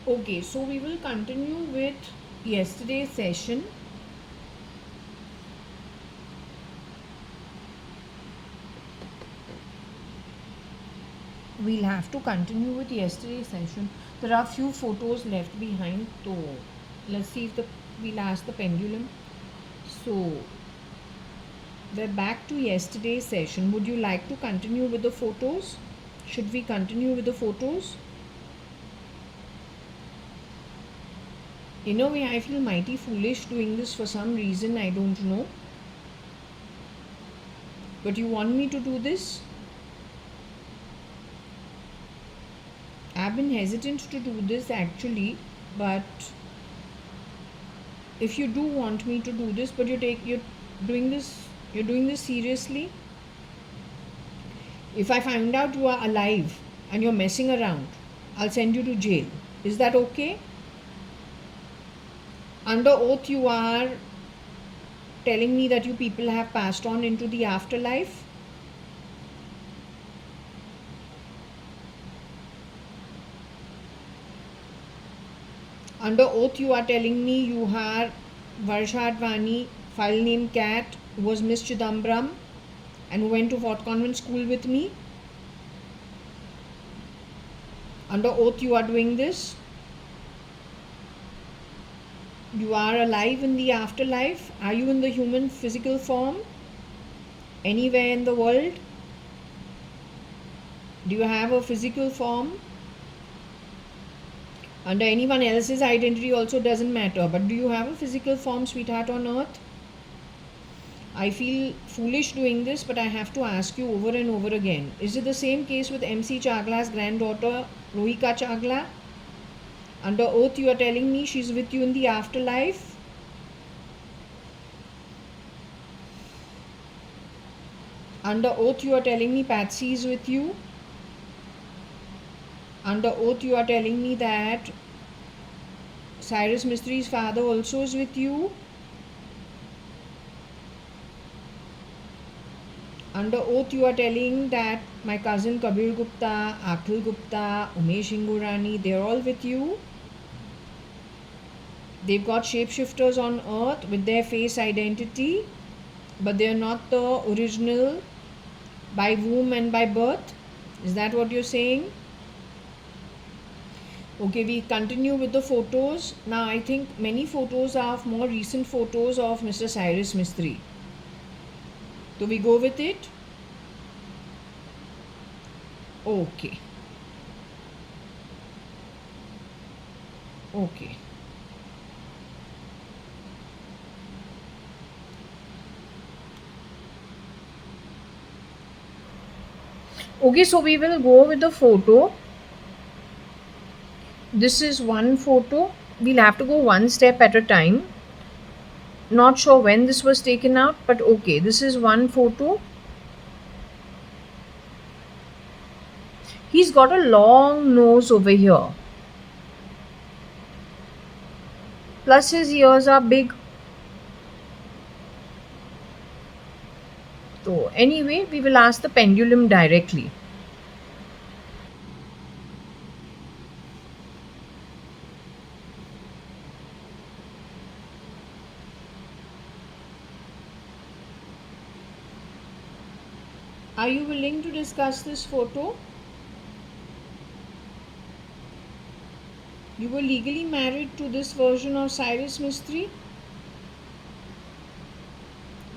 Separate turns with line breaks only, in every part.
Okay, so we will continue with yesterday's session. We'll have to continue with yesterday's session. There are few photos left behind, so let's see if we'll ask the pendulum. So we're back to yesterday's session. Would you like to continue with the photos? Should we continue with the photos? In a way, I feel mighty foolish doing this for some reason, I don't know. But you want me to do this? I've been hesitant to do this actually, but if you do want me to do this, but you're doing this seriously. If I find out you are alive and you're messing around, I'll send you to jail. Is that okay? Under oath, you are telling me that you people have passed on into the afterlife. Under oath, you are telling me you are JAYA.ADVANI, file name Cat, who was Miss Chidambaram and who went to Fort Convent School with me. Under oath, you are doing this. You are alive in the afterlife. Are you in the human physical form? Anywhere in the world? Do you have a physical form? Under anyone else's identity also doesn't matter. But do you have a physical form, sweetheart, on earth? I feel foolish doing this, but I have to ask you over and over again. Is it the same case with MC Chagla's granddaughter, Rohika Chagla? Under oath, you are telling me she's with you in the afterlife. Under oath, you are telling me Patsy is with you. Under oath, you are telling me that Cyrus Mistri's father also is with you. Under oath, you are telling that my cousin Kabir Gupta, Akhil Gupta, Umesh Ingurani, they're all with you. They've got shapeshifters on earth with their face identity, but they're not the original by womb and by birth. Is that what you're saying? Okay, we continue with the photos. Now, I think many photos are more recent photos of Mr. Cyrus Mistry. So we go with it? Okay. Okay. Okay, so we will go with the photo. This is one photo. We'll have to go one step at a time. Not sure when this was taken out, but okay, this is one photo. He's got a long nose over here. Plus his ears are big. So anyway, we will ask the pendulum directly. Are you willing to discuss this photo? You were legally married to this version of Cyrus Mistry?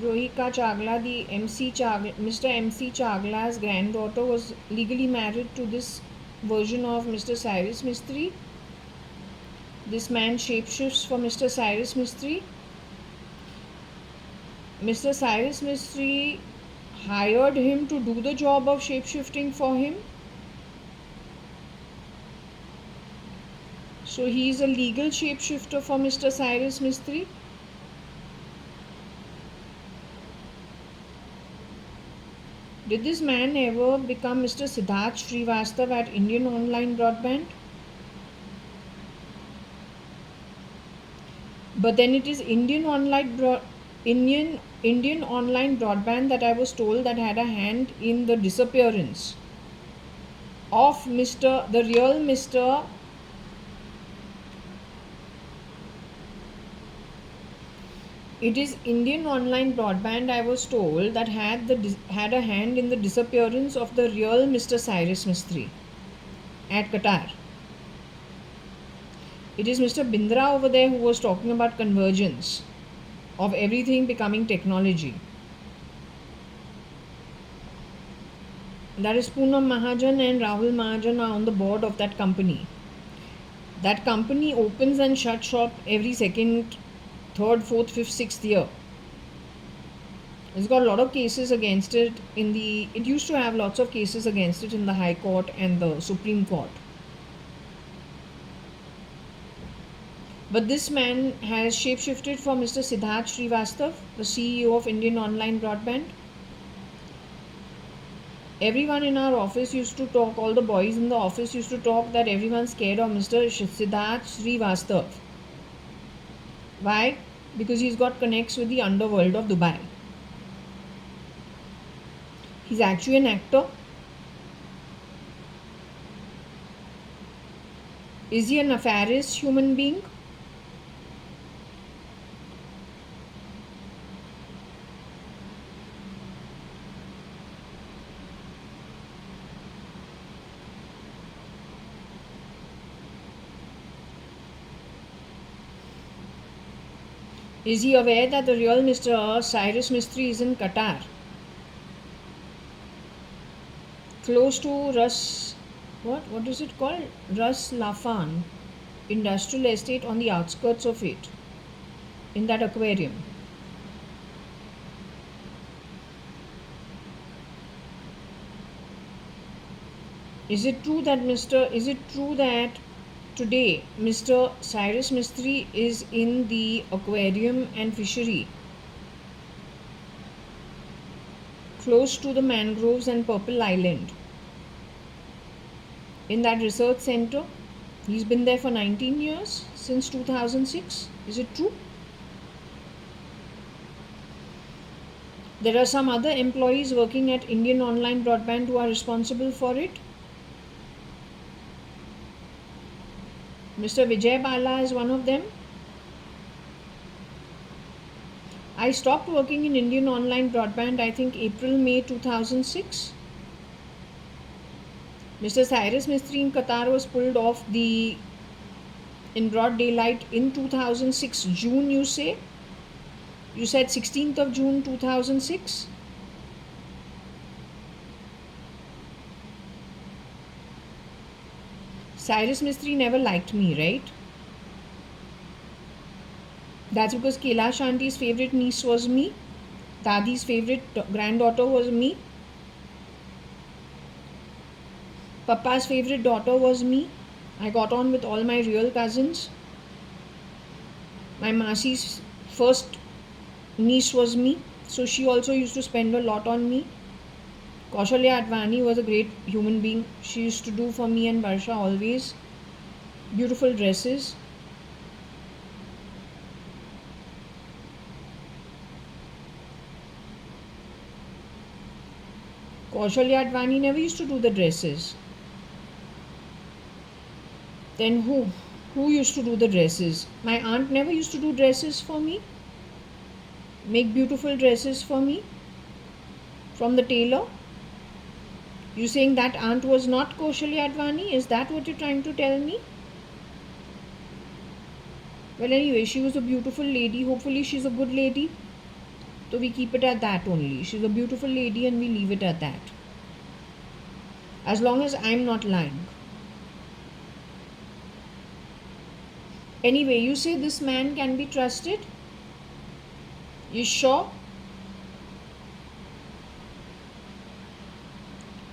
Rohika Chagla, Mr. MC Chagla's granddaughter, was legally married to this version of Mr. Cyrus Mistry. This man shapeshifts for Mr. Cyrus Mistry. Mr. Cyrus Mistry hired him to do the job of shapeshifting for him. So he is a legal shapeshifter for Mr. Cyrus Mistry. Did this man ever become Mr. Siddharth Srivastav at Indian Online Broadband? But then it is Indian Online Broadband that I was told that had a hand in the disappearance of the real Mr. It is Indian online broadband, I was told, that had a hand in the disappearance of the real Mr. Cyrus Mistry at Qatar. It is Mr. Bindra over there who was talking about convergence of everything becoming technology. That is Poonam Mahajan and Rahul Mahajan are on the board of that company. That company opens and shuts shop every second, third, fourth, fifth, sixth year. It's got a lot of cases against it it used to have lots of cases against it in the High Court and the Supreme Court. But this man has shapeshifted for Mr. Siddharth Srivastav, the CEO of Indian Online Broadband. Everyone in our office used to talk, all the boys in the office used to talk that everyone's scared of Mr. Siddharth Srivastav. Why? Because he's got connects with the underworld of Dubai. He's actually an actor. Is he a nefarious human being? Is he aware that the real Mr. Cyrus Mistry is in Qatar? Close to what is it called? Ras Lafan industrial estate, on the outskirts of it, in that aquarium. Is it true that today Mr. Cyrus Mistry is in the aquarium and fishery close to the mangroves and Purple Island, in that research center? He's been there for 19 years, since 2006. Is it true? There are some other employees working at Indian Online Broadband who are responsible for it. Mr. Vijay Bala is one of them. I stopped working in Indian Online Broadband, I think April-May 2006. Mr. Cyrus Mistry in Qatar was pulled off in broad daylight in 2006 June, you say? You said 16th of June 2006? Cyrus Mistry never liked me, right? That's because Kailash Aunty's favorite niece was me. Dadi's favorite granddaughter was me. Papa's favorite daughter was me. I got on with all my real cousins. My Masi's first niece was me, so she also used to spend a lot on me. JAYA.ADVANI was a great human being. She used to do for me and Varsha always beautiful dresses. JAYA.ADVANI never used to do the dresses. Then who? Who used to do the dresses? My aunt never used to do dresses for me. Make beautiful dresses for me from the tailor. You saying that aunt was not JAYA.ADVANI? Is that what you're trying to tell me? Well, anyway, she was a beautiful lady. Hopefully she's a good lady. So we keep it at that only. She's a beautiful lady and we leave it at that. As long as I'm not lying. Anyway, you say this man can be trusted? You sure?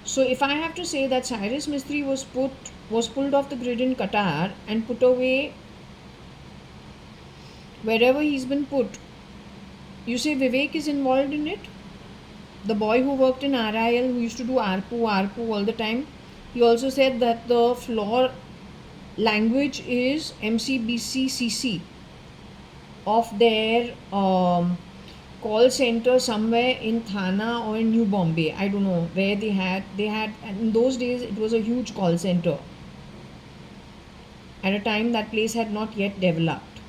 So if I have to say that Cyrus Mistry was pulled off the grid in Qatar and put away wherever he's been put, you say Vivek is involved in it? The boy who worked in RIL, who used to do ARPU all the time, he also said that the floor language is MCBCCC of their call center somewhere in Thana or in New Bombay. I don't know where they had, and in those days it was a huge call center. At a time that place had not yet developed.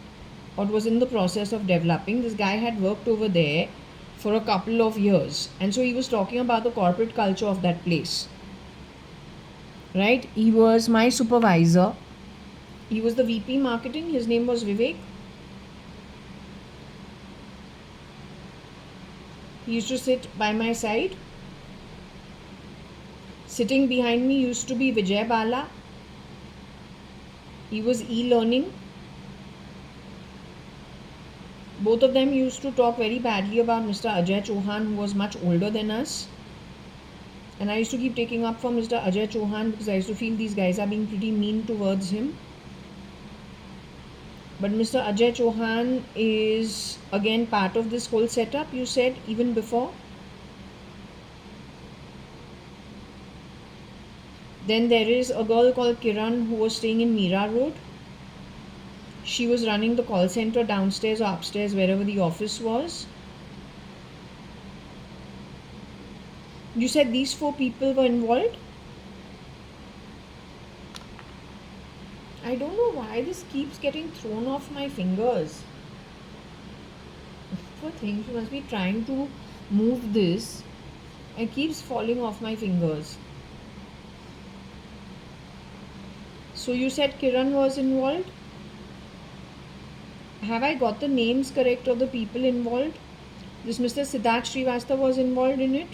or was in the process of developing. This guy had worked over there for a couple of years, and so he was talking about the corporate culture of that place. Right? He was my supervisor. He was the VP marketing. His name was Vivek. He used to sit by my side. Sitting behind me used to be Vijay Bala. He was e-learning. Both of them used to talk very badly about Mr. Ajay Chauhan, who was much older than us. And I used to keep taking up for Mr. Ajay Chauhan because I used to feel these guys are being pretty mean towards him. But Mr. Ajay Chauhan is again part of this whole setup, you said, even before. Then there is a girl called Kiran who was staying in Meera Road. She was running the call center downstairs or upstairs, wherever the office was. You said these 4 people were involved? I don't know why this keeps getting thrown off my fingers. Poor thing, she must be trying to move this. It keeps falling off my fingers. So you said Kiran was involved? Have I got the names correct of the people involved? This Mr. Siddharth Srivastava was involved in it?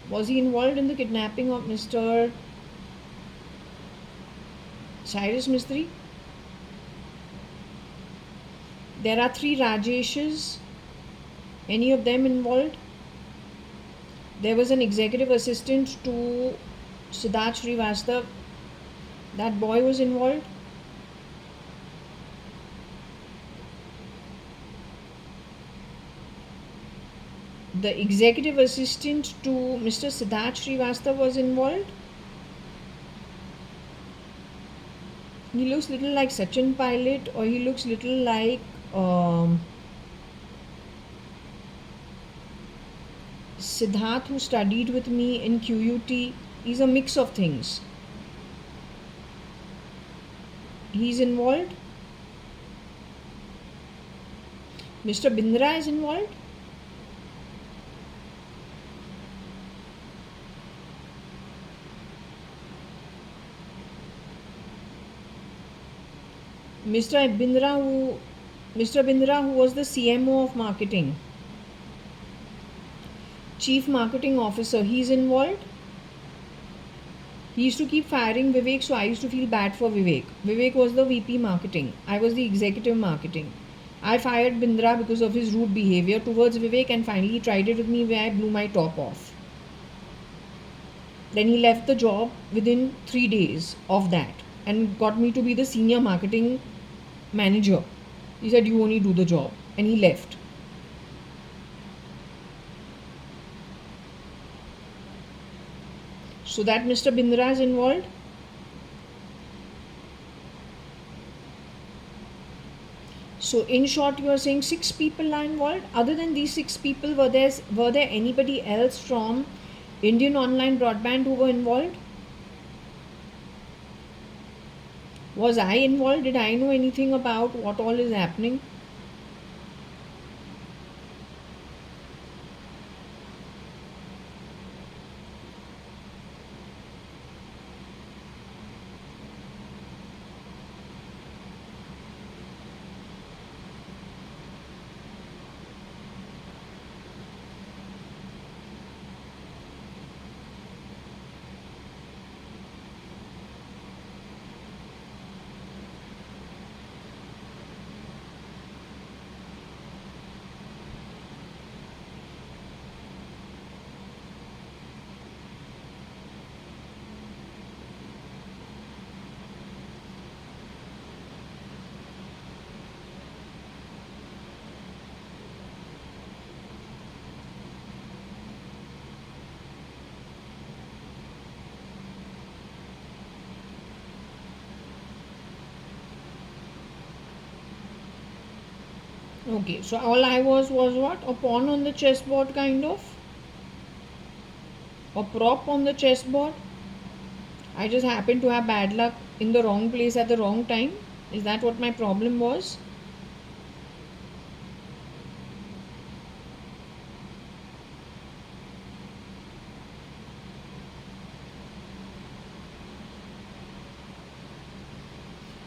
Was he involved in the kidnapping of Mr. Cyrus Mistry? There are 3 Rajeshes. Any of them involved? There was an executive assistant to Siddharth Srivastava. That boy was involved. The executive assistant to Mr. Siddharth Srivastava was involved. He looks little like Sachin Pilot, or he looks little like Siddharth, who studied with me in QUT. He's a mix of things. He's involved. Mr. Bindra is involved. Mr. Bindra, who was the CMO of marketing, Chief Marketing Officer, he's involved. He used to keep firing Vivek, so I used to feel bad for Vivek. Vivek was the VP marketing. I was the executive marketing. I fired Bindra because of his rude behavior towards Vivek, and finally he tried it with me where I blew my top off. Then he left the job within 3 days of that and got me to be the senior marketing manager. He said, you only do the job, and he left. So that Mr. Bindra is involved. So in short, you are saying 6 people are involved. Other than these 6 people, were there anybody else from Indian Online Broadband who were involved? Was I involved? Did I know anything about what all is happening? Okay, so all I was what? A pawn on the chessboard, kind of? A prop on the chessboard? I just happened to have bad luck in the wrong place at the wrong time? Is that what my problem was?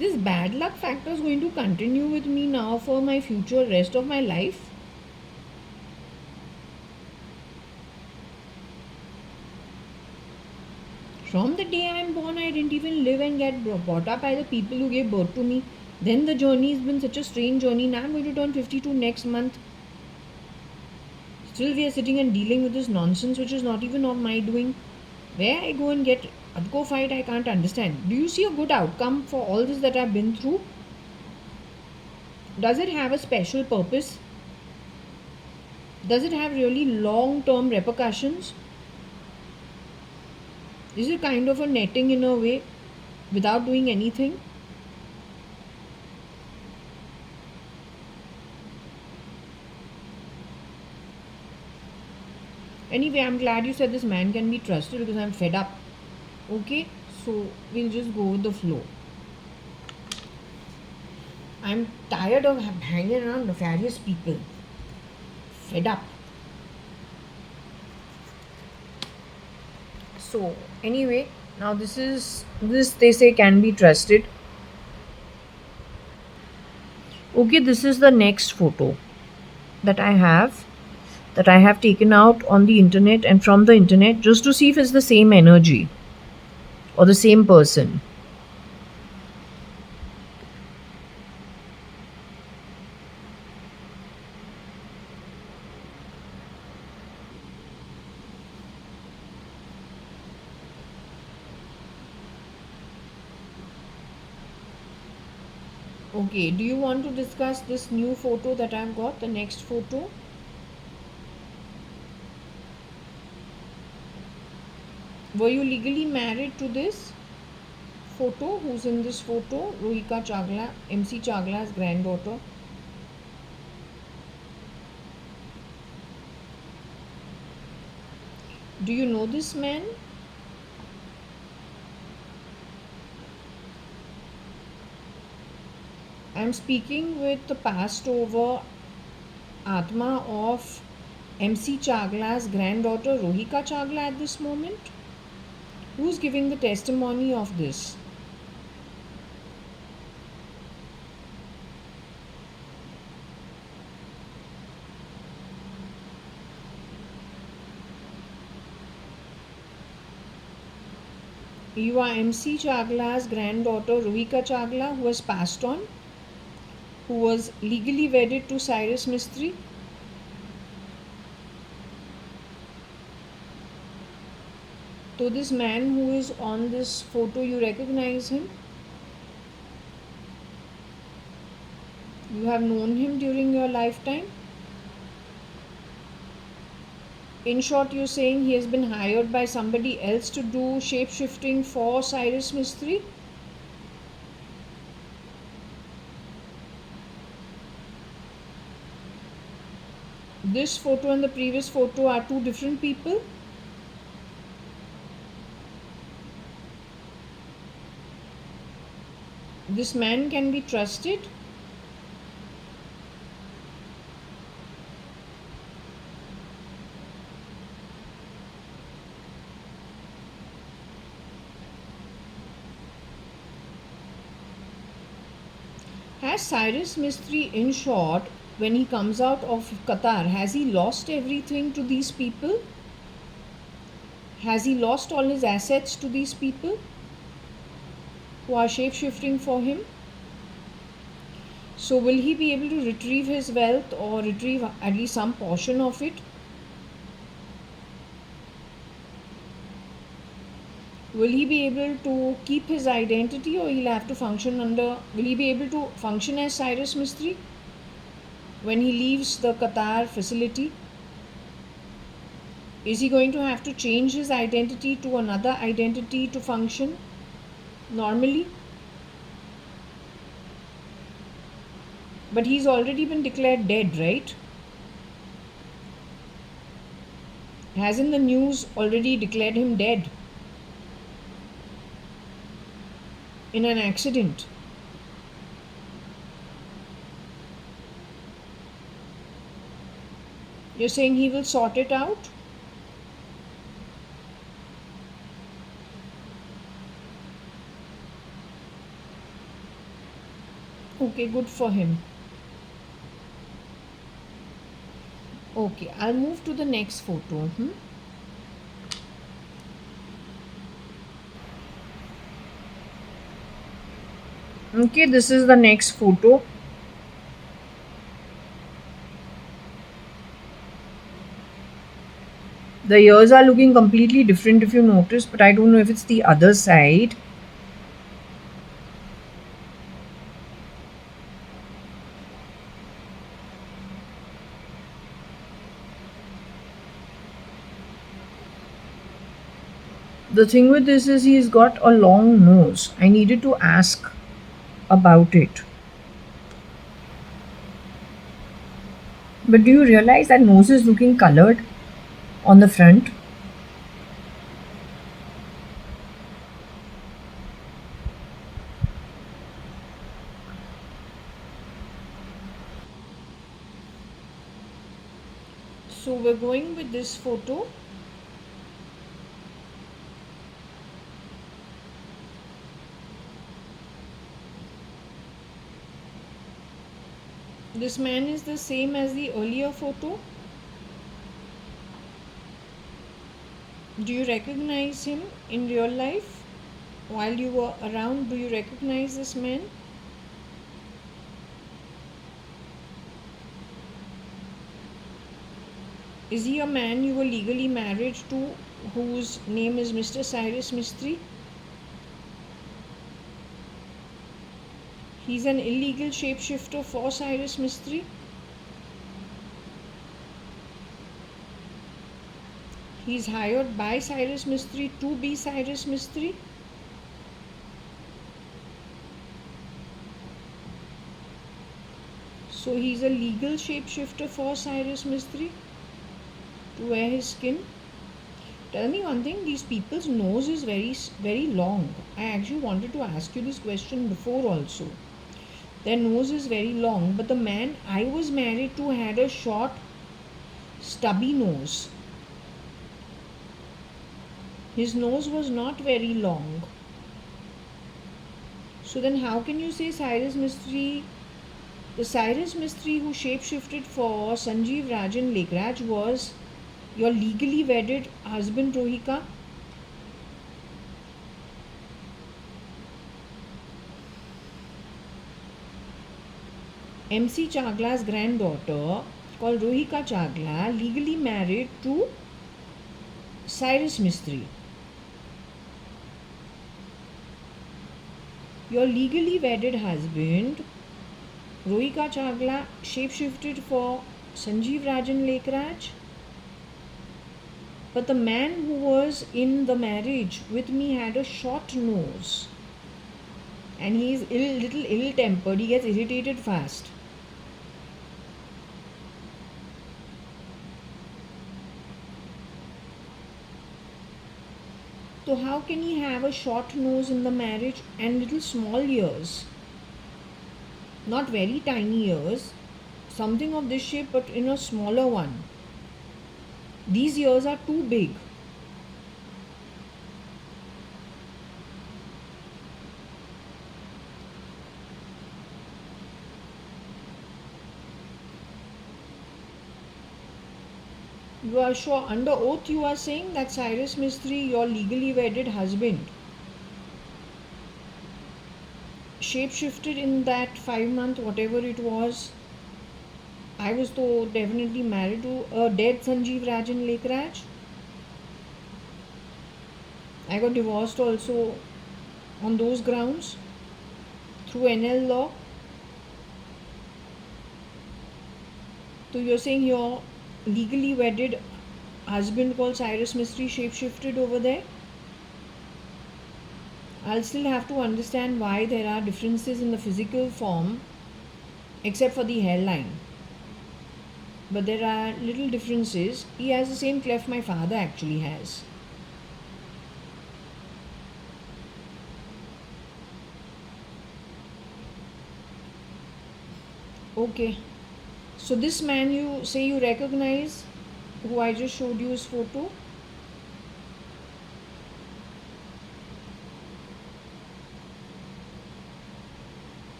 This bad luck factor is going to continue with me now for my future rest of my life. From the day I am born, I didn't even live and get brought up by the people who gave birth to me. Then the journey has been such a strange journey. Now I'm going to turn 52 next month. Still, we are sitting and dealing with this nonsense which is not even of my doing. Where I go and get go fight, I can't understand. Do you see a good outcome for all this that I've been through? Does it have a special purpose? Does it have really long term repercussions? Is it kind of a netting in a way without doing anything? Anyway, I'm glad you said this man can be trusted because I'm fed up. Okay, so we'll just go with the flow. I'm tired of hanging around nefarious people. Fed up. So, anyway, now this they say can be trusted. Okay, this is the next photo that I have taken out on the internet and from the internet just to see if it's the same energy or the same person. Okay, do you want to discuss this new photo that I've got, the next photo? Were you legally married to this photo? Who's in this photo? Rohika Chagla, MC Chagla's granddaughter. Do you know this man? I'm speaking with the passed over Atma of MC Chagla's granddaughter Rohika Chagla at this moment. Who's giving the testimony of this? You are MC Chagla's granddaughter Rohika Chagla, who has passed on, who was legally wedded to Cyrus Mistry. So this man who is on this photo, you recognize him? You have known him during your lifetime? In short, you're saying he has been hired by somebody else to do shape-shifting for Cyrus Mistry? This photo and the previous photo are two different people? This man can be trusted? Has Cyrus Mistry, in short, when he comes out of Qatar, has he lost everything to these people? Has he lost all his assets to these people who are shape-shifting for him? So will he be able to retrieve his wealth or retrieve at least some portion of it? Will he be able to keep his identity, or he'll have to function under, will he be able to function as Cyrus Mistry when he leaves the Qatar facility? Is he going to have to change his identity to another identity to function normally? But he's already been declared dead, right? Hasn't the news already declared him dead in an accident? You're saying he will sort it out? Okay, good for him. Okay, I'll move to the next photo. Okay, this is the next photo. The ears are looking completely different if you notice, but I don't know if it's the other side. The thing with this is he's got a long nose. I needed to ask about it. But do you realize that nose is looking colored on the front? So we're going with this photo. This man is the same as the earlier photo. Do you recognize him in real life? While you were around, do you recognize this man? Is he a man you were legally married to whose name is Mr. Cyrus Mistry? He's an illegal shapeshifter for Cyrus Mistry. He's hired by Cyrus Mistry to be Cyrus Mistry. So he's a legal shapeshifter for Cyrus Mistry to wear his skin. Tell me one thing, these people's nose is very long. I actually wanted to ask you this question before also. Their nose is very long, but the man I was married to had a short, stubby nose. His nose was not very long. So then how can you say Cyrus Mistry, the Cyrus Mistry who shapeshifted for Sanjeev Rajan Lekraj was your legally wedded husband Rohika? MC Chagla's granddaughter, called Rohika Chagla, legally married to Cyrus Mistry. Your legally wedded husband, Rohika Chagla, shapeshifted for Sanjeev Rajan Lekraj. But the man who was in the marriage with me had a short nose. And he is little ill tempered. He gets irritated fast. So how can he have a short nose in the marriage and little small ears? Not very tiny ears, something of this shape but in a smaller one. These ears are too big. You are sure, under oath you are saying that Cyrus Mistry, your legally wedded husband, shapeshifted in that 5 month, whatever it was. I was though definitely married to a dead Sanjeev Rajan Lekraj. I got divorced also on those grounds through NL law. So you're saying your legally wedded husband called Cyrus Mistry shapeshifted over there? I'll still have to understand why there are differences in the physical form except for the hairline. But there are little differences. He has the same cleft my father actually has. Okay. So this man you say you recognize, who I just showed you his photo.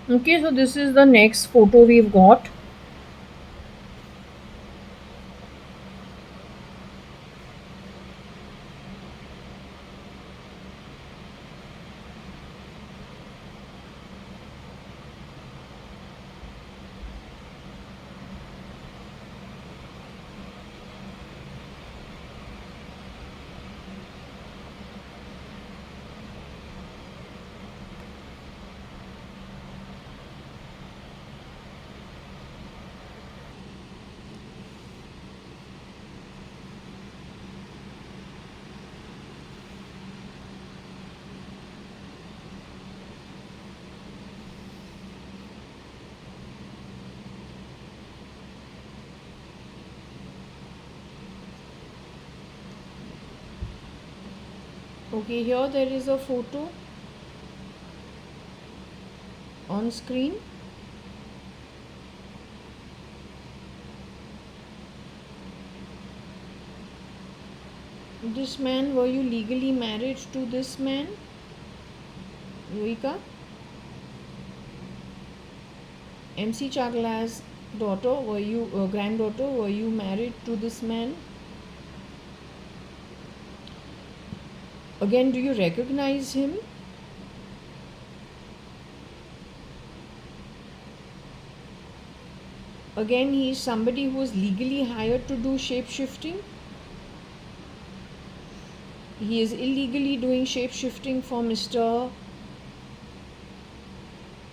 Okay, so this is the next photo we've got. Okay, here there is a photo on screen. This man, were you legally married to this man, Rohika? MC Chagla's daughter, were you granddaughter, were you married to this man? Again, do you recognize him? Again, he is somebody who is legally hired to do shape shifting. He is illegally doing shape shifting for Mr.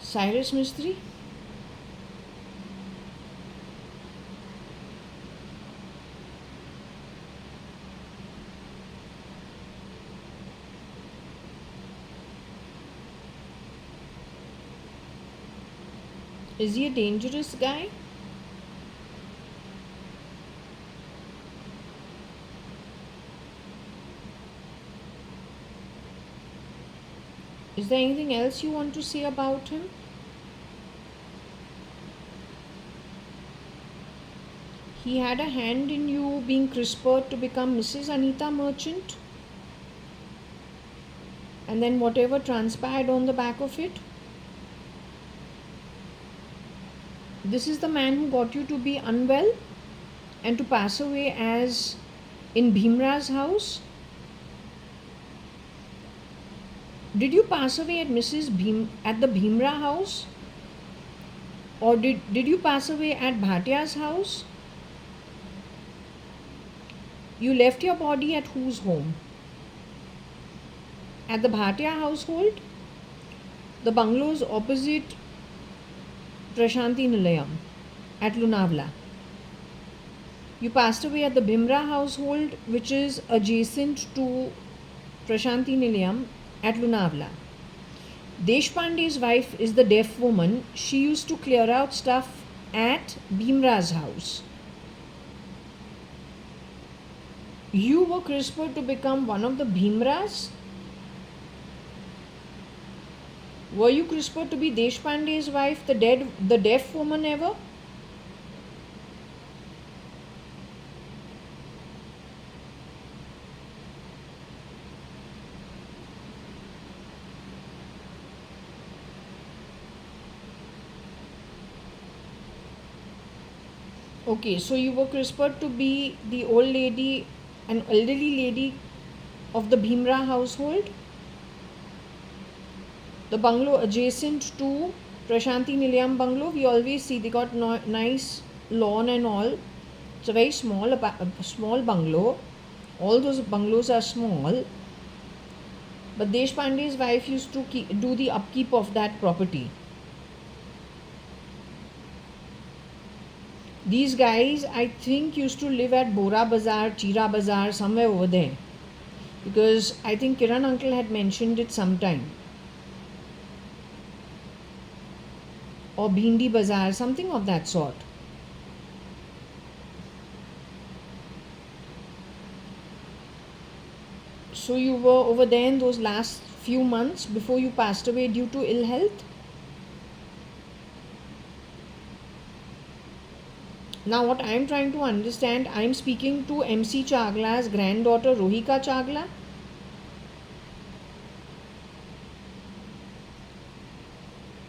Cyrus Mistry. Is he a dangerous guy? Is there anything else you want to say about him? He had a hand in you being CRISPR'd to become Mrs. Anita Merchant? And then whatever transpired on the back of it? This is the man who got you to be unwell and to pass away as in Bhimra's house? Did you pass away at at the Bhimra house? Or did you pass away at Bhatia's house? You left your body at whose home? At the Bhatia household? The bungalows opposite Prashanti Nilayam at Lunavla. You passed away at the Bhimra household, which is adjacent to Prashanti Nilayam at Lunavla. Deshpande's wife is the deaf woman. She used to clear out stuff at Bhimra's house. You were CRISPR'd to become one of the Bhimras? Were you CRISPR'd to be Deshpande's wife, the deaf woman ever? Okay, so you were CRISPR'd to be the old lady, an elderly lady of the Bhimra household? The bungalow adjacent to Prashanti Nilayam bungalow, we always see they got nice lawn and all. It's a very small bungalow. All those bungalows are small. But Deshpande's wife used to do the upkeep of that property. These guys, I think, used to live at Bora Bazaar, Chira Bazaar, somewhere over there. Because I think Kiran uncle had mentioned it sometime. Or Bhindi Bazaar, something of that sort. So you were over there in those last few months before you passed away due to ill health? Now what I am trying to understand, I am speaking to MC Chagla's granddaughter Rohika Chagla.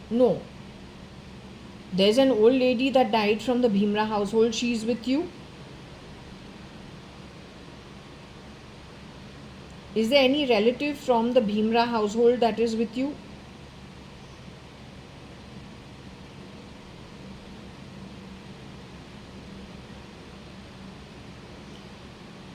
No, There's an old lady that died from the Bhimra household. She's with you. Is there any relative from the Bhimra household that is with you?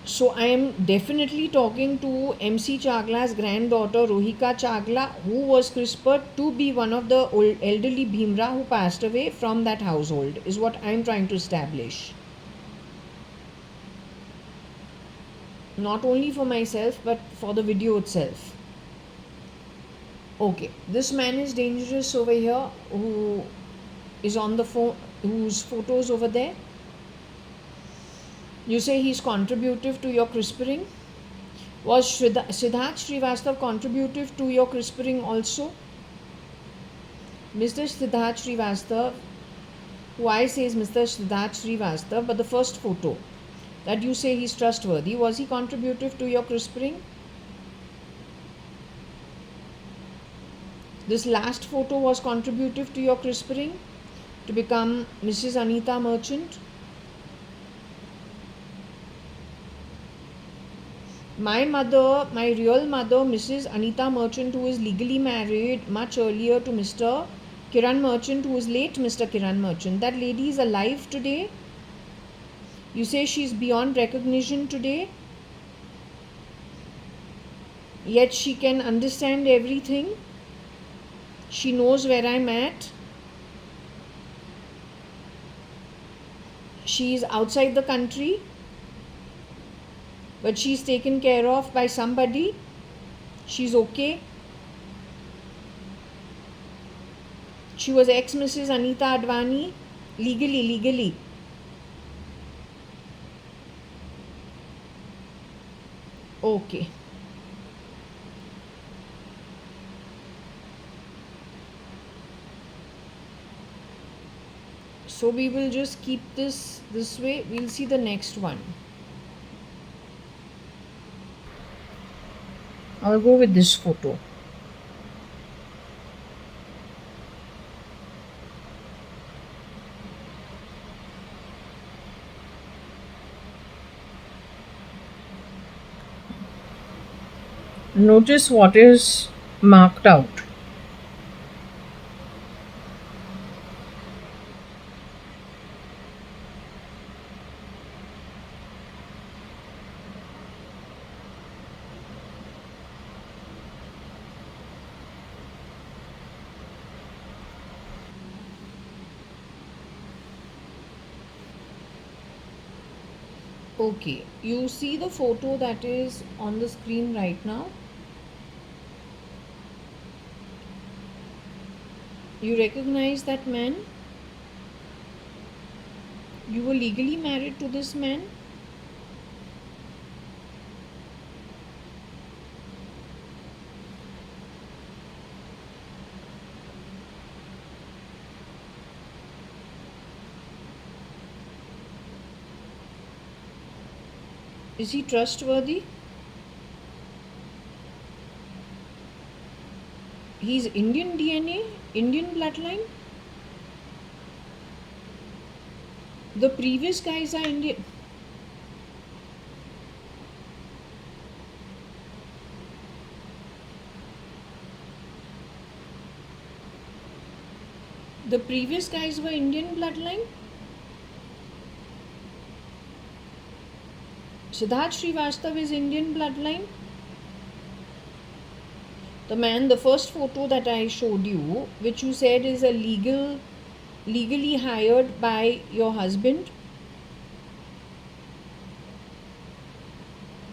So I am definitely talking to MC Chagla's granddaughter Rohika Chagla, who was CRISPR to be one of the old elderly Bhimra who passed away from that household, is what I am trying to establish. Not only for myself but for the video itself. Okay, this man is dangerous over here, who is on the phone, whose photos over there. You say he's contributive to your CRISPRing. Was Siddharth Srivastav contributive to your CRISPRing also? Mr. Siddharth Srivastav, who I say is Mr. Siddharth Srivastav, but the first photo that you say he's trustworthy, was he contributive to your CRISPRing? This last photo was contributive to your CRISPRing to become Mrs. Anita Merchant? My mother, my real mother, Mrs. Anita Merchant, who is legally married much earlier to Mr. Kiran Merchant, who is late Mr. Kiran Merchant, that lady is alive today. You say she's beyond recognition today, yet she can understand everything. She knows where I'm at. She is outside the country, but she's taken care of by somebody. She's okay. She was ex Mrs. Anita Advani, legally. Okay. So we will just keep this way. We'll see the next one. I'll go with this photo. Notice what is marked out. Okay, you see the photo that is on the screen right now. You recognize that man? You were legally married to this man? Is he trustworthy? He's Indian DNA, Indian bloodline. The previous guys are Indian. The previous guys were Indian bloodline. Siddharth Srivastav is Indian bloodline. The man, the first photo that I showed you, which you said is a legally hired by your husband,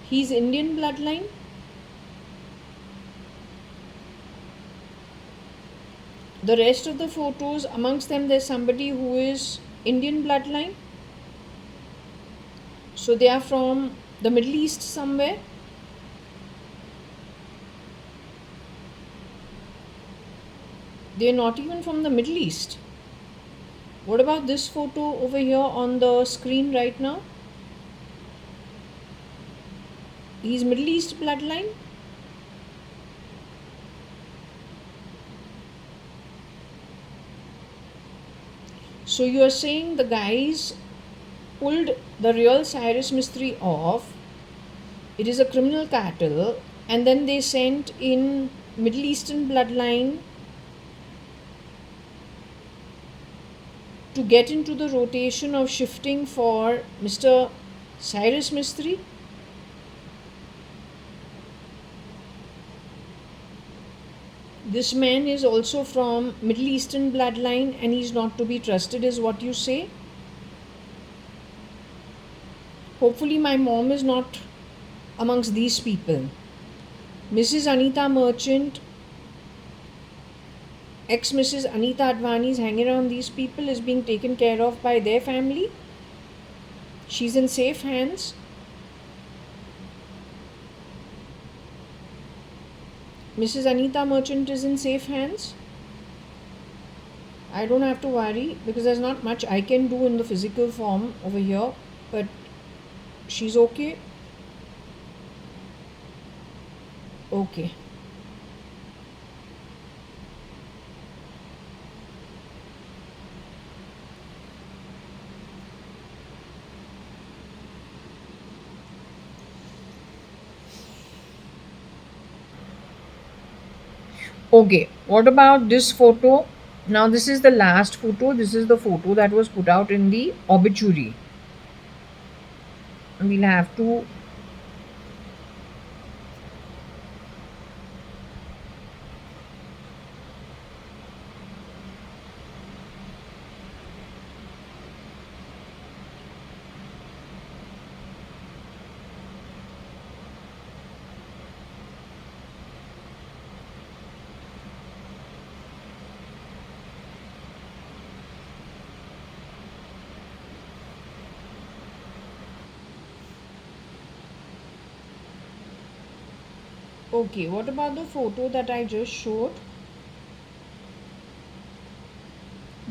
he's Indian bloodline. The rest of the photos, amongst them there's somebody who is Indian bloodline. So they are from the Middle East somewhere. They're not even from the Middle East. What about this photo over here on the screen right now? He's Middle East bloodline. So you are saying the guys pulled the real Cyrus Mistry off. It is a criminal cartel, and then they sent in Middle Eastern bloodline to get into the rotation of shifting for Mr. Cyrus Mistry. This man is also from Middle Eastern bloodline and he's not to be trusted, is what you say. Hopefully my mom is not amongst these people. Mrs. Anita Merchant, ex-Mrs. Anita Advani is hanging around these people, is being taken care of by their family. She's in safe hands. Mrs. Anita Merchant is in safe hands. I don't have to worry because there's not much I can do in the physical form over here, but she's okay. Okay. Okay, what about this photo? Now, this is the last photo. This is the photo that was put out in the obituary. We'll have to. Okay, what about the photo that I just showed?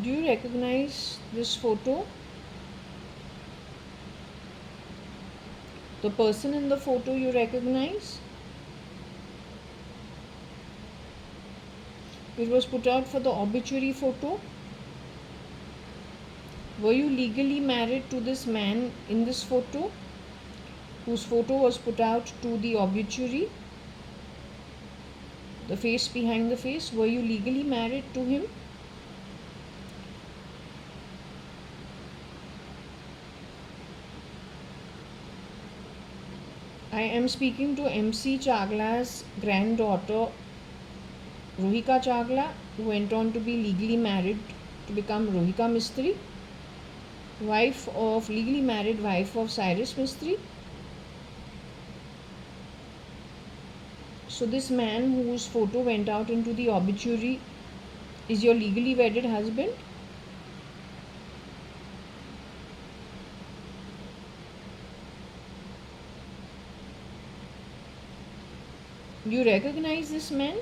Do you recognize this photo? The person in the photo you recognize? It was put out for the obituary photo. Were you legally married to this man in this photo, whose photo was put out to the obituary? The face behind the face, were you legally married to him? I am speaking to MC Chagla's granddaughter, Rohika Chagla, who went on to be legally married to become Rohika Mistry, legally married wife of Cyrus Mistry. So this man whose photo went out into the obituary is your legally wedded husband? You recognize this man?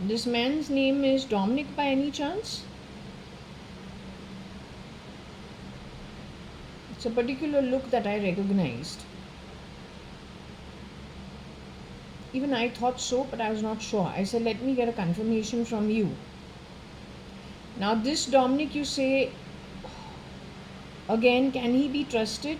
This man's name is Dominic by any chance? It's a particular look that I recognized. Even I thought so, but I was not sure. I said, let me get a confirmation from you. Now this Dominic, you say, again, can he be trusted?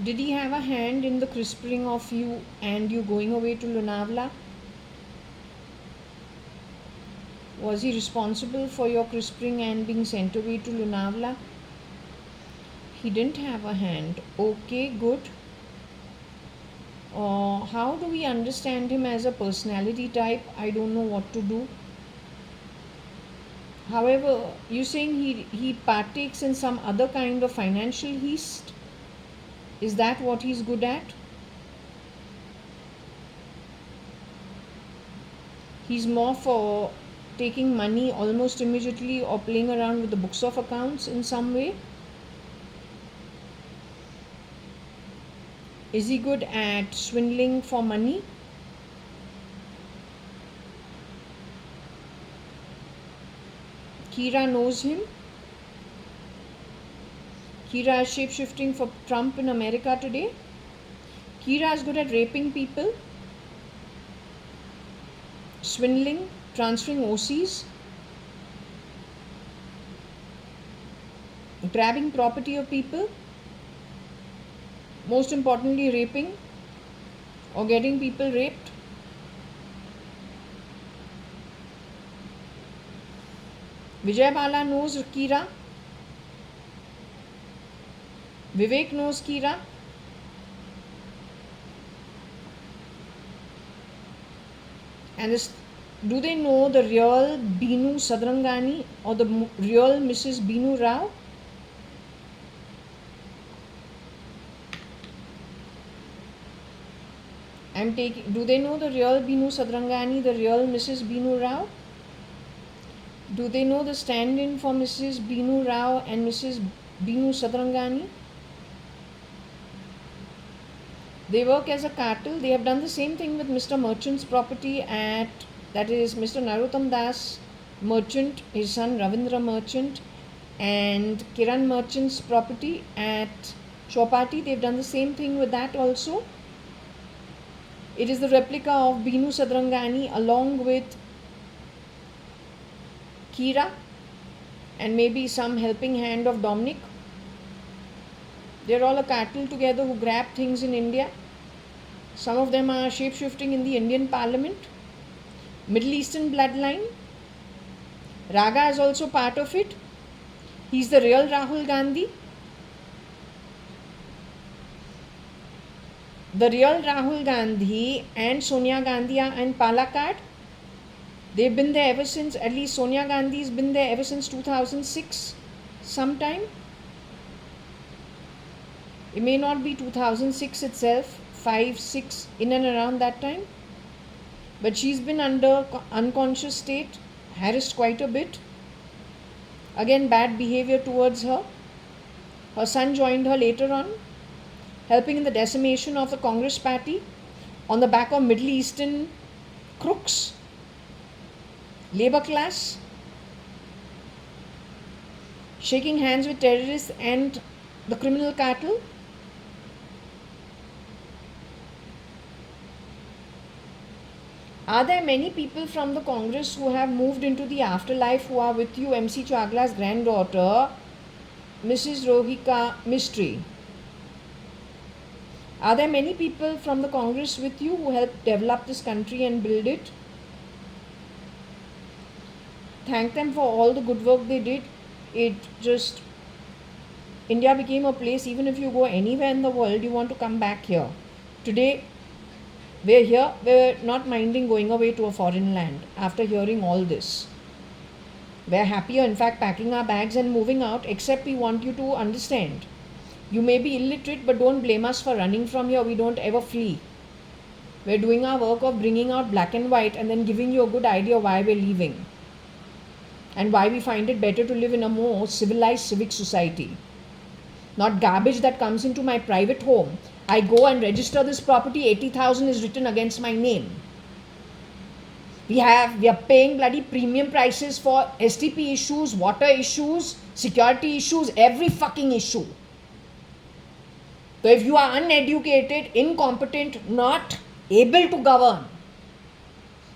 Did he have a hand in the crisping of you and you going away to Lonavala? Was he responsible for your crisping and being sent away to Lonavala? He didn't have a hand. Okay, good. How do we understand him as a personality type? I don't know what to do. However, you're saying he partakes in some other kind of financial heist? Is that what he's good at? He's more for taking money almost immediately or playing around with the books of accounts in some way? Is he good at swindling for money? Kira knows him. Kira is shape-shifting for Trump in America today. Kira is good at raping people, swindling, transferring OCs, grabbing property of people, most importantly raping or getting people raped. Vijay Bala knows Kira. Vivek knows Kira. And do they know the real Binu Sadrangani or the real Mrs. Binu Rao? Do they know the real Binu Sadrangani, the real Mrs. Binu Rao? Do they know the stand-in for Mrs. Binu Rao and Mrs. Binu Sadrangani? They work as a cartel. They have done the same thing with Mr. Merchant's property that is Mr. Narottam Das Merchant, his son Ravindra Merchant, and Kiran Merchant's property at Chowpatty. They've done the same thing with that also. It is the replica of Binu Sadrangani along with Kira and maybe some helping hand of Dominic. They're all a cartel together who grab things in India. Some of them are shape-shifting in the Indian Parliament. Middle Eastern bloodline. Raga is also part of it. He's the real Rahul Gandhi. The real Rahul Gandhi and Sonia Gandhi are in Palakkad. They've been there ever since, at least Sonia Gandhi's been there ever since 2006 sometime. It may not be 2006 itself, 5, 6, in and around that time. But she's been under unconscious state, harassed quite a bit. Again, bad behavior towards her. Her son joined her later on, helping in the decimation of the Congress party on the back of Middle Eastern crooks, labor class, shaking hands with terrorists and the criminal cartel. Are there many people from the Congress who have moved into the afterlife who are with you? MC Chagla's granddaughter, Mrs. Rohika Mistry. Are there many people from the Congress with you who helped develop this country and build it? Thank them for all the good work they did. India became a place, even if you go anywhere in the world, you want to come back here. Today, we're here, we're not minding going away to a foreign land after hearing all this. We're happier, in fact, packing our bags and moving out, except we want you to understand. You may be illiterate, but don't blame us for running from here. We don't ever flee. We're doing our work of bringing out black and white and then giving you a good idea why we're leaving and why we find it better to live in a more civilized civic society. Not garbage that comes into my private home. I go and register this property, 80,000 is written against my name. We are paying bloody premium prices for STP issues, water issues, security issues, every fucking issue. So if you are uneducated, incompetent, not able to govern,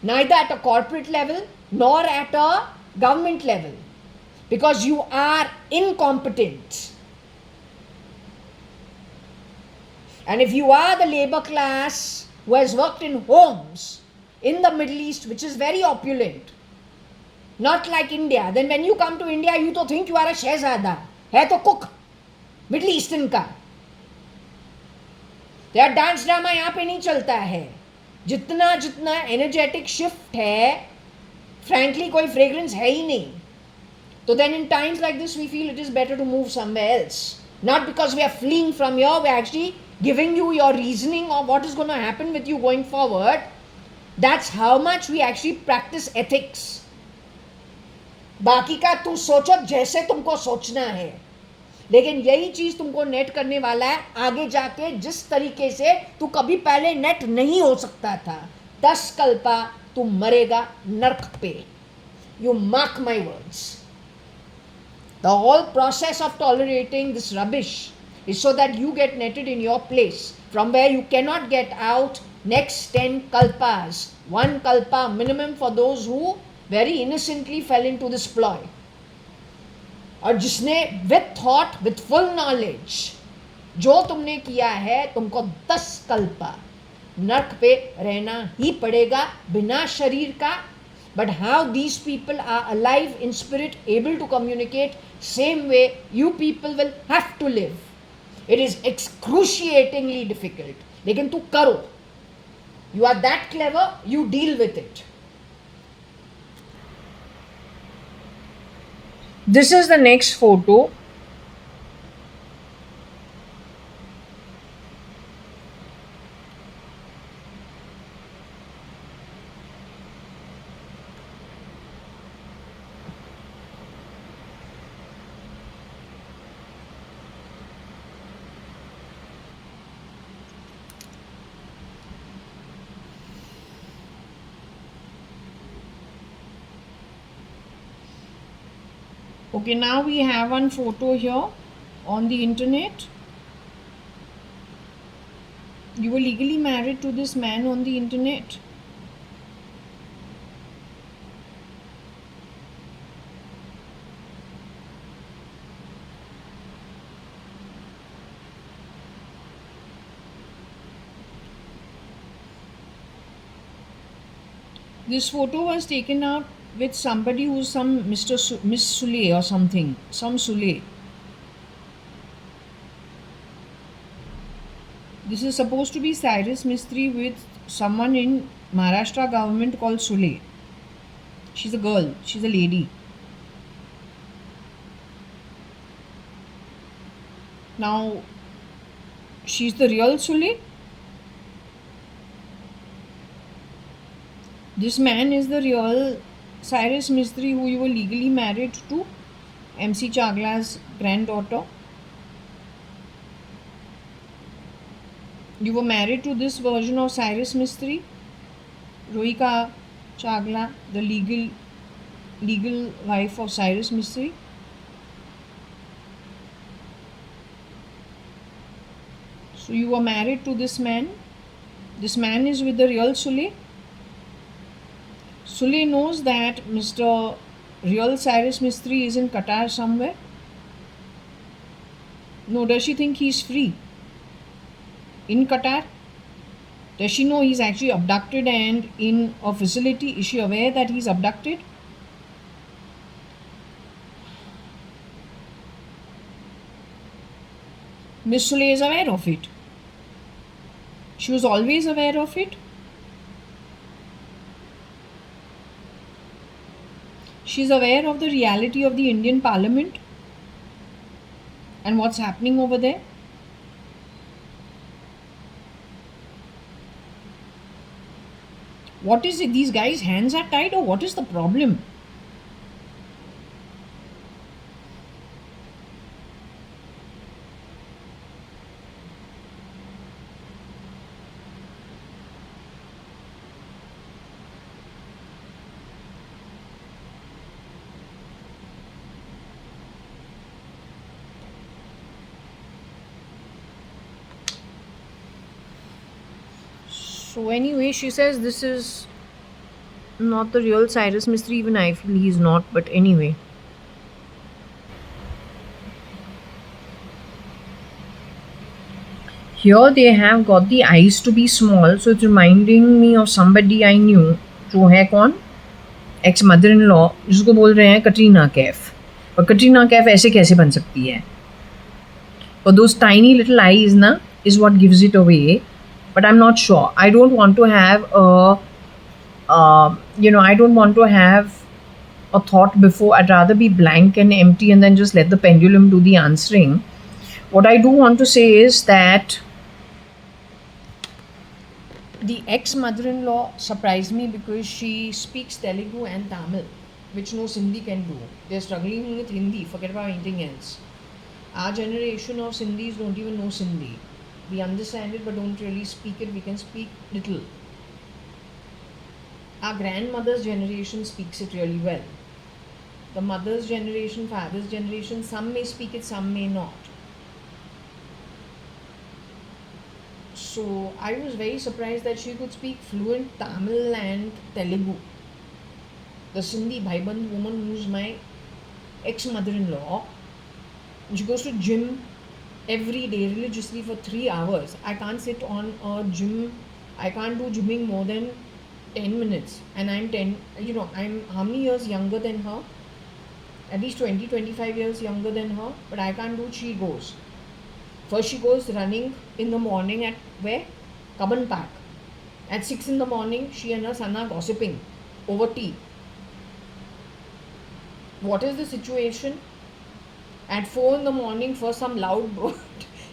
neither at a corporate level nor at a government level, because you are incompetent. And if you are the labor class who has worked in homes in the Middle East, which is very opulent, not like India, then when you come to India, you to think you are a Shehzada. Hai to cook, Middle Eastern ka. यार dance drama यहाँ पे नहीं चलता है. जितना energetic shift है, frankly कोई fragrance है ही नहीं. So then in times like this we feel it is better to move somewhere else. Not because we are fleeing from here, we are actually giving you your reasoning of what is going to happen with you going forward. That's how much we actually practice ethics. बाकी का तू सोचो जैसे तुमको सोचना है. लेकिन यही चीज तुमको नेट करने वाला है आगे जाके, जिस तरीके से तू कभी पहले नेट नहीं हो सकता था। 10 कल्पा तू मरेगा नरक पे। You mark my words. The whole process of tolerating this rubbish is so that you get netted in your place from where you cannot get out next 10 kalpas. 1 kalpa minimum for those who very innocently fell into this ploy. और जिसने with thought, with full knowledge जो तुमने किया है, तुमको 10 कल्पा नरक पे रहना ही पड़ेगा बिना शरीर का। But how these people are alive in spirit, able to communicate, same way you people will have to live. It is excruciatingly difficult. लेकिन तू करो. You are that clever, you deal with it. This is the next photo. Okay, now we have one photo here on the internet. You were legally married to this man on the internet. This photo was taken up with somebody who's some Miss Sule or something, some Sule. This is supposed to be Cyrus Mistry with someone in Maharashtra government called Sule. She's a girl, she's a lady. Now, she's the real Sule. This man is the real Cyrus Mistry who you were legally married to, MC Chagla's granddaughter. You were married to this version of Cyrus Mistry, Rohika Chagla, the legal wife of Cyrus Mistry. So you were married to this man. This man is with the real Sule. Sule knows that Mr. Real Cyrus Mistry is in Qatar somewhere. No, does she think he's free in Qatar? Does she know he's actually abducted and in a facility? Is she aware that he's abducted? Miss Sule is aware of it. She was always aware of it. She's aware of the reality of the Indian Parliament and what's happening over there. What is it? These guys' hands are tied, or what is the problem? So anyway, she says this is not the real Cyrus Mistry. Even I feel he's not, but anyway. Here they have got the eyes to be small, so it's reminding me of somebody I knew. जो है कौन? Ex mother-in-law, जिसको बोल रहे हैं कटरीना कैफ. और कटरीना कैफ ऐसे कैसे बन सकती है? But those tiny little eyes na is what gives it away. But I'm not sure. I don't want to have I don't want to have a thought before. I'd rather be blank and empty and then just let the pendulum do the answering. What I do want to say is that the ex-mother-in-law surprised me because she speaks Telugu and Tamil, which no Sindhi can do. They're struggling with Hindi. Forget about anything else. Our generation of Sindhis don't even know Sindhi. We understand it but don't really speak it. We can speak little. Our grandmother's generation speaks it really well. The mother's generation, father's generation, some may speak it, some may not. So I was very surprised that she could speak fluent Tamil and Telugu. The Sindhi Bhaiband woman who's my ex-mother-in-law, she goes to gym every day religiously for 3 hours. I can't sit on a gym. I can't do gymming more than 10 minutes. And I'm how many years younger than her? At least 20, 25 years younger than her. But I can't do, she goes. First she goes running in the morning at where? Kaban Park. At 6 in the morning, she and her son are gossiping over tea. What is the situation? At 4 in the morning, for some loud bird,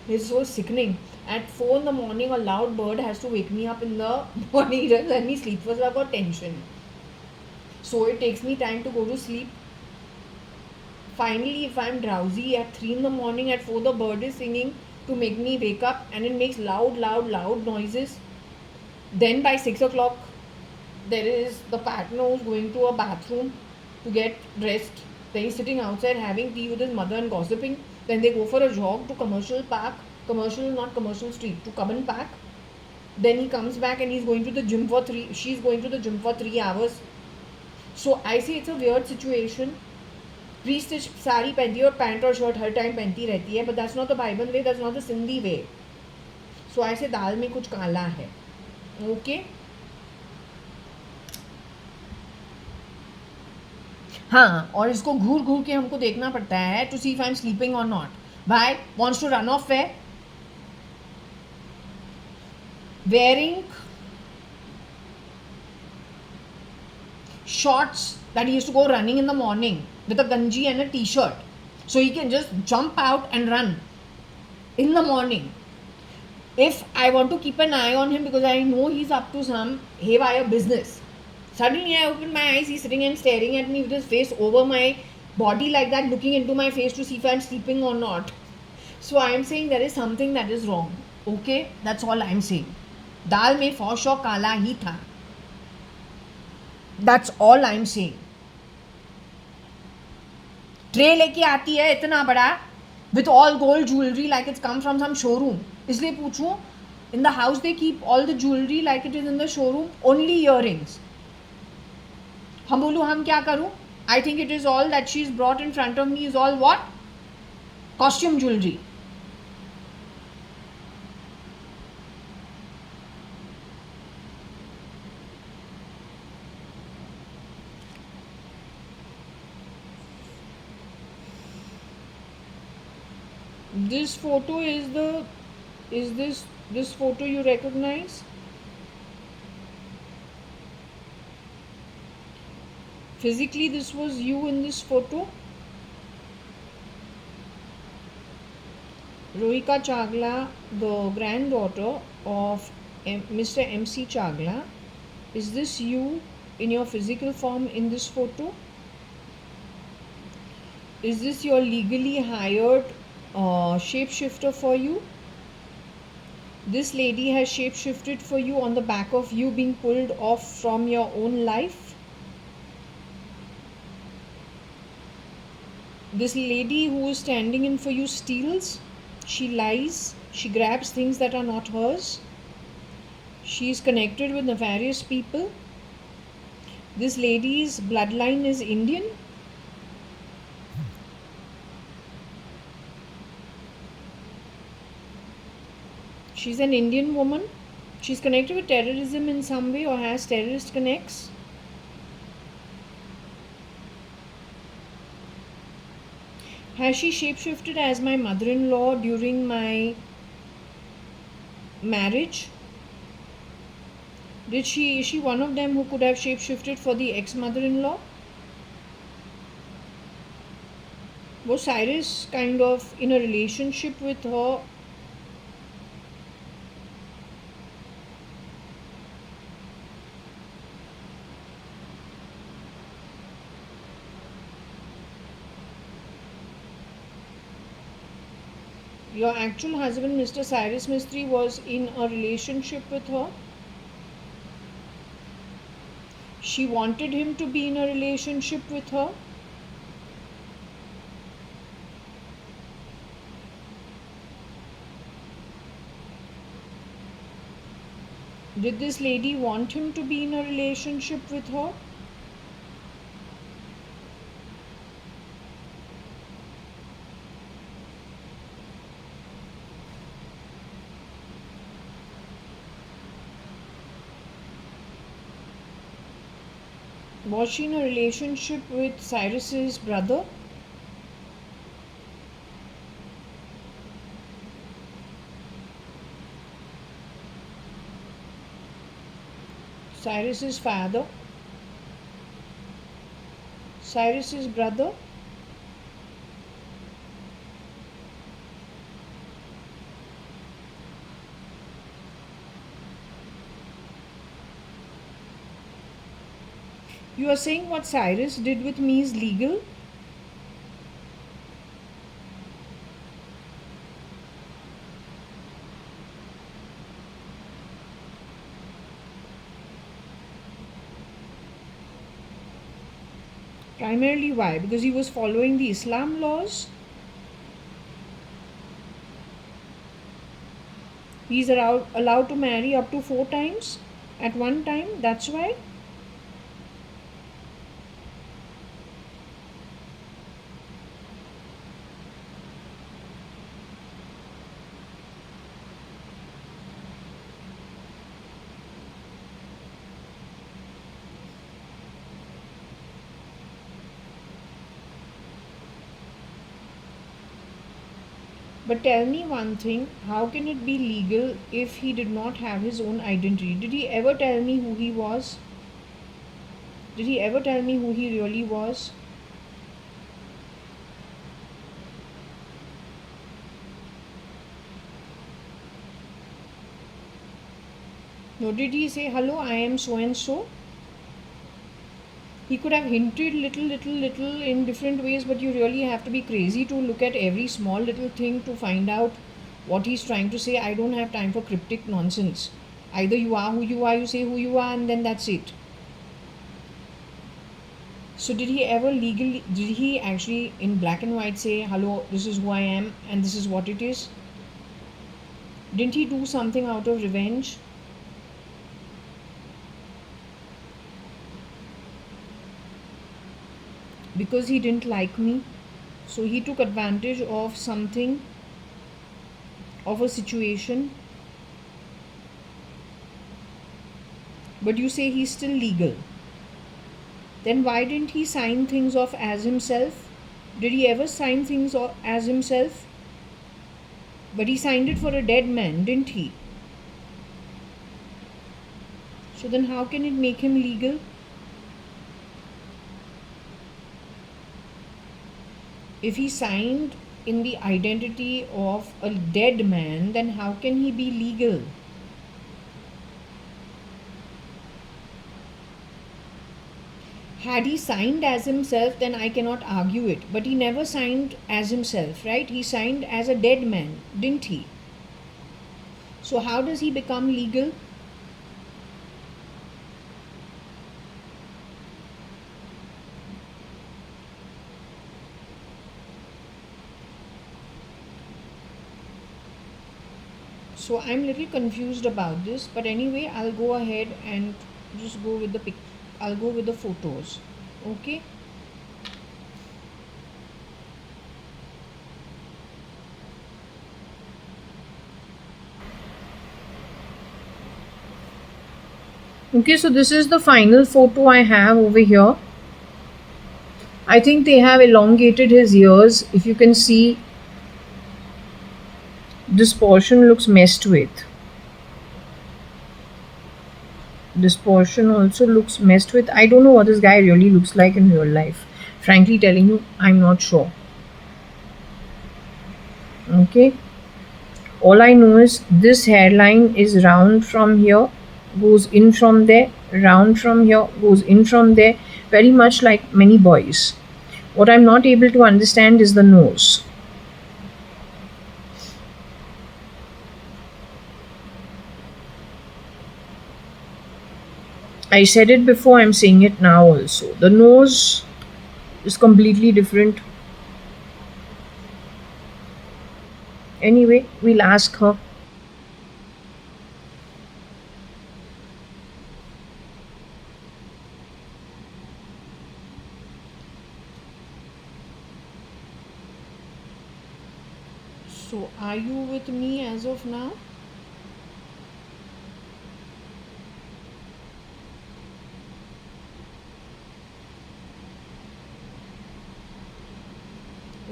it's so sickening. At 4 in the morning, a loud bird has to wake me up in the morning. It doesn't let me sleep. First, I've got tension. So it takes me time to go to sleep. Finally, if I'm drowsy at 3 in the morning, at 4 the bird is singing to make me wake up, and it makes loud noises. Then by 6 o'clock, there is the partner who's going to a bathroom to get dressed. Then he's sitting outside having tea with his mother and gossiping. Then they go for a jog to commercial street, to Kaban Park. Then he comes back and she's going to the gym for 3 hours. So I say it's a weird situation. Pre-stitch sari pehenti और pant और shirt हर time पहनती रहती है, but that's not the Bhaiband way, that's not the Sindhi way. So I say दाल में कुछ काला है. Okay? हाँ, और इसको घूर घूर के हमको देखना पड़ता है to see if I'm sleeping or not. Why? Wants to run off where? Wearing shorts that he used to go running in the morning with a ganji and a t-shirt. So he can just jump out and run in the morning. If I want to keep an eye on him because I know he's up to some haywire business, suddenly I open my eyes, he's sitting and staring at me with his face over my body like that, looking into my face to see if I'm sleeping or not. So I am saying there is something that is wrong. Okay? That's all I am saying. दाल में for sure काला ही था. That's all I am saying. Tray लेके आती है इतना बड़ा with all gold jewelry like it's come from some showroom. इसलिए पूछूं, in the house they keep all the jewelry like it is in the showroom, only earrings. हम बोलूं हम क्या करूं? I think it is all that she's brought in front of me is all what? Costume jewelry. This photo is this photo you recognize? Physically this was you in this photo? Rohika Chagla, the granddaughter of Mr. MC Chagla. Is this you in your physical form in this photo? Is this your legally hired shapeshifter for you? This lady has shapeshifted for you on the back of you being pulled off from your own life. This lady who is standing in for you steals, she lies, she grabs things that are not hers. She is connected with nefarious people. This lady's bloodline is Indian. She's an Indian woman. She's connected with terrorism in some way or has terrorist connects. Has she shapeshifted as my mother-in-law during my marriage? Is she one of them who could have shapeshifted for the ex-mother-in-law? Was Cyrus kind of in a relationship with her? Your actual husband, Mr. Cyrus Mistry, was in a relationship with her. She wanted him to be in a relationship with her. Did this lady want him to be in a relationship with her? Was she in a relationship with Cyrus's brother? Cyrus's father? Cyrus's brother? You are saying what Cyrus did with me is legal? Primarily why? Because he was following the Islam laws. He's allowed to marry up to 4 times at one time. That's why. But tell me one thing, how can it be legal if he did not have his own identity? Did he ever tell me who he was? Did he ever tell me who he really was? No, did he say, hello, I am so and so? He could have hinted little in different ways, but you really have to be crazy to look at every small little thing to find out what he's trying to say. I don't have time for cryptic nonsense. Either you are who you are, you say who you are, and then that's it. So did he ever legally, did he actually in black and white say, hello, this is who I am and this is what it is? Didn't he do something out of revenge? Because he didn't like me, so he took advantage of something, of a situation. But you say he's still legal. Then why didn't he sign things off as himself? Did he ever sign things off as himself? But he signed it for a dead man, didn't he? So then how can it make him legal? If he signed in the identity of a dead man, then how can he be legal? Had he signed as himself, then I cannot argue it. But he never signed as himself, right? He signed as a dead man, didn't he? So how does he become legal? So I'm little confused about this, but anyway, I'll go ahead and just go with the I'll go with the photos. Okay. Okay, so this is the final photo I have over here. I think they have elongated his ears. If you can see, this portion looks messed with. This portion also looks messed with. I don't know what this guy really looks like in real life. Frankly telling you, I'm not sure. Okay. All I know is this hairline is round from here, goes in from there, round from here, goes in from there, very much like many boys. What I'm not able to understand is the nose. I said it before, I'm saying it now also. The nose is completely different. Anyway, we'll ask her. So, are you with me as of now?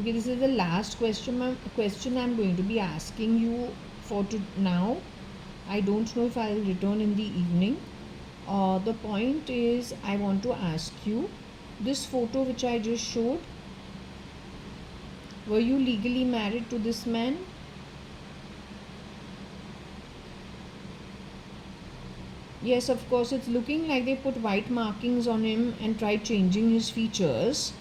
Okay, this is the last question I'm going to be asking you for now. I don't know if I'll return in the evening. The point is, I want to ask you, this photo which I just showed, were you legally married to this man? Yes, of course, it's looking like they put white markings on him and tried changing his features.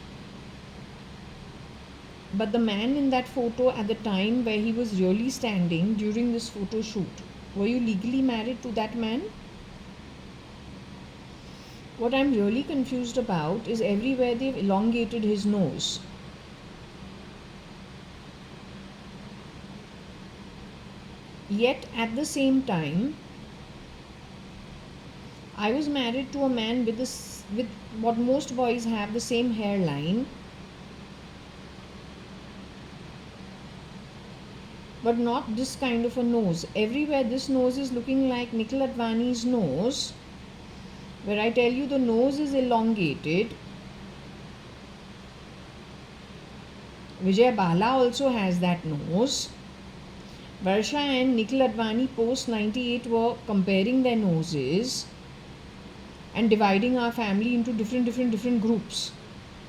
But the man in that photo at the time where he was really standing during this photo shoot, were you legally married to that man? What I'm really confused about is everywhere they've elongated his nose. Yet at the same time, I was married to a man with this, with what most boys have, the same hairline, but not this kind of a nose. Everywhere this nose is looking like Nikhil Advani's nose, where I tell you the nose is elongated. Vijay Bala also has that nose. Varsha and Nikhil Advani post 98 were comparing their noses and dividing our family into different groups.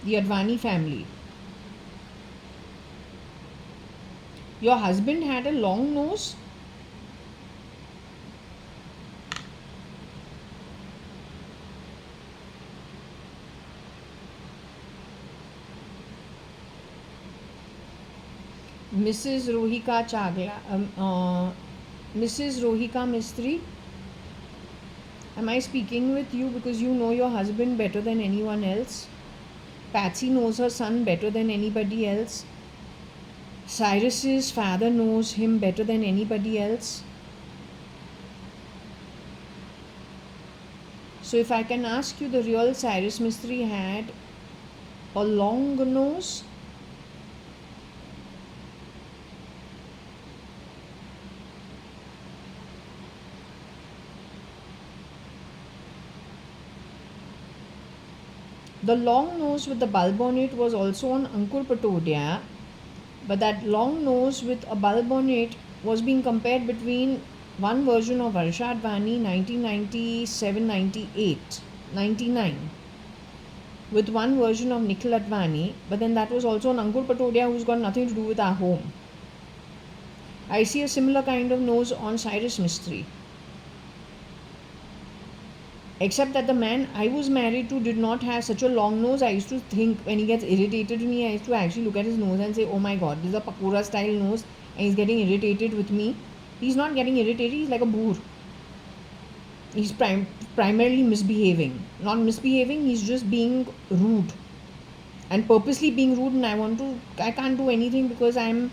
The Advani family. Your husband had a long nose? Mrs. Rohika Chagla, Mrs. Rohika Mistry, am I speaking with you because you know your husband better than anyone else? Patsy knows her son better than anybody else. Cyrus's father knows him better than anybody else. So if I can ask you, the real Cyrus Mistry had a long nose? The long nose with the bulb on it was also on Ankur Patodia, but that long nose with a bulb on it was being compared between one version of Varsha Advani 1997-98, 99, with one version of Nikhil Advani, but then that was also on Ankur Patodia, who's got nothing to do with our home. I see a similar kind of nose on Cyrus Mistry. Except that the man I was married to did not have such a long nose. I used to think when he gets irritated with me, I used to actually look at his nose and say, oh my god, this is a Pakora style nose and he's getting irritated with me. He's not getting irritated, he's like a boor. He's primarily misbehaving. Not misbehaving, he's just being rude. And purposely being rude, and I can't do anything because I'm,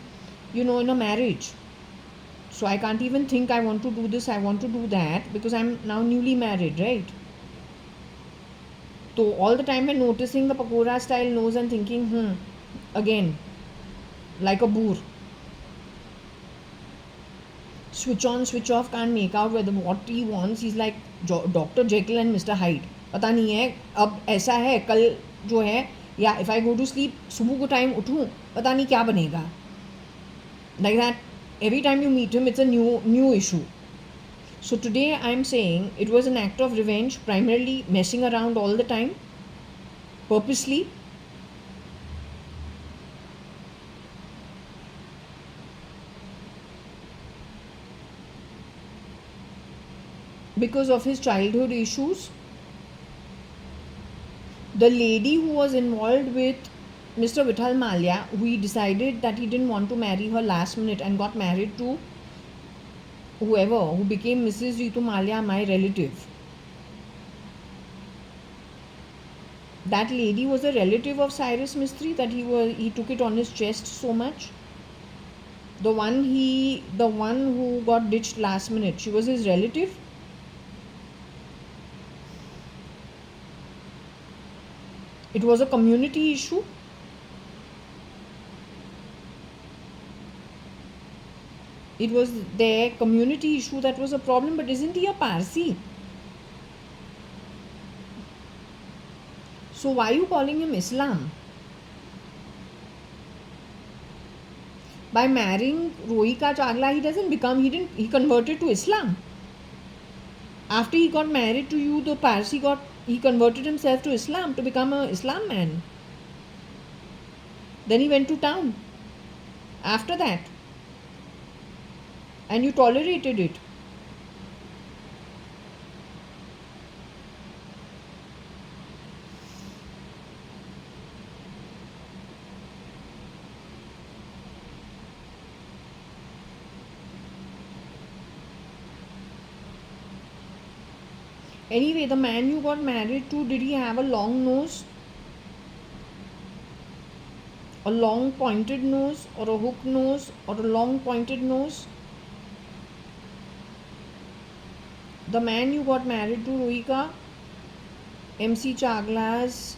in a marriage. So I can't even think I want to do this, I want to do that because I'm now newly married, right? So all the time I'm noticing the Pakora style nose and thinking, again, like a boor. Switch on, switch off, can't make out whether what he wants. He's like Dr. Jekyll and Mr. Hyde. पता नहीं है अब ऐसा है कल जो है या if I go to sleep सुबह को टाइम उठूँ पता नहीं क्या बनेगा. Like that, every time you meet him, it's a new issue. So today I'm saying it was an act of revenge, primarily messing around all the time, purposely. Because of his childhood issues. The lady who was involved with Mr. Vithal Malia, who decided that he didn't want to marry her last minute and got married to whoever, who became Mrs. Ritu Malia, my relative. That lady was a relative of Cyrus Mistry, that he took it on his chest so much. The one who got ditched last minute, she was his relative. It was a community issue. It was their community issue that was a problem. But isn't he a Parsi? So why are you calling him Islam? By marrying Rohika Chagla, he converted to Islam. After he got married to you, the Parsi he converted himself to Islam to become a Islam man. Then he went to town after that, and you tolerated it. Anyway, the man you got married to, did he have a long nose? A long pointed nose, or a hook nose, or a long pointed nose? The man you got married to, Rohika, MC Chagla's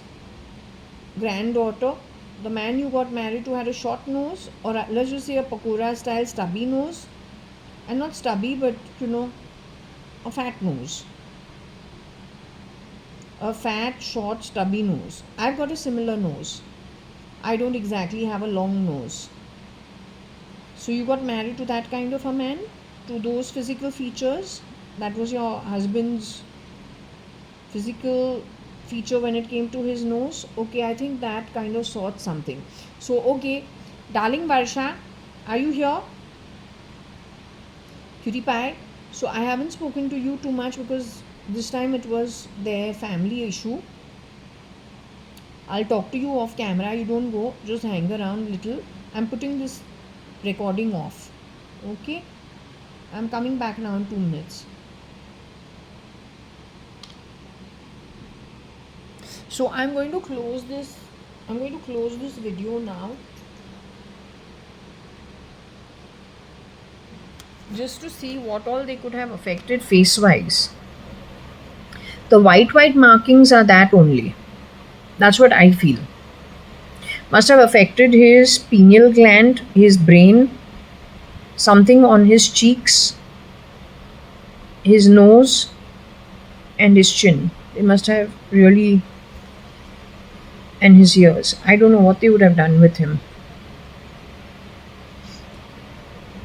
granddaughter, the man you got married to had a short nose, or let's just say a pakora style stubby nose, and not stubby, but a fat nose. A fat, short, stubby nose. I've got a similar nose. I don't exactly have a long nose. So you got married to that kind of a man, to those physical features. That was your husband's physical feature when it came to his nose. Okay, I think that kind of sorts something. So, okay, darling Varsha, are you here? Cutie pie. So I haven't spoken to you too much because this time it was their family issue. I'll talk to you off camera. You don't go, just hang around little. I'm putting this recording off. Okay, I'm coming back now in 2 minutes. So I'm going to close this video now, just to see what all they could have affected face wise. The white markings are that only. That's what I feel. Must have affected his pineal gland, his brain, something on his cheeks, his nose, and his chin. They must have really, and his ears. I don't know what they would have done with him.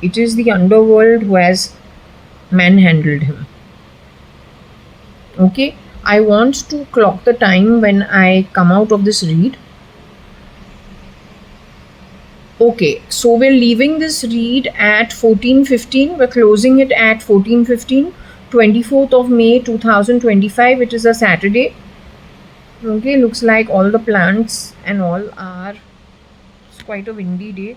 It is the underworld who has manhandled him. Okay, I want to clock the time when I come out of this read. Okay, so we're leaving this read at 14:15. We're closing it at 14:15. 24th of May 2025. It is a Saturday. Okay, looks like all the plants and all are. It's quite a windy day.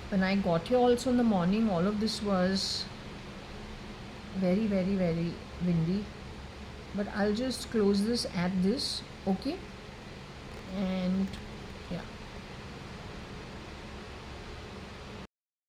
When I got here also in the morning, all of this was very windy. But I'll just close this at this. Okay, and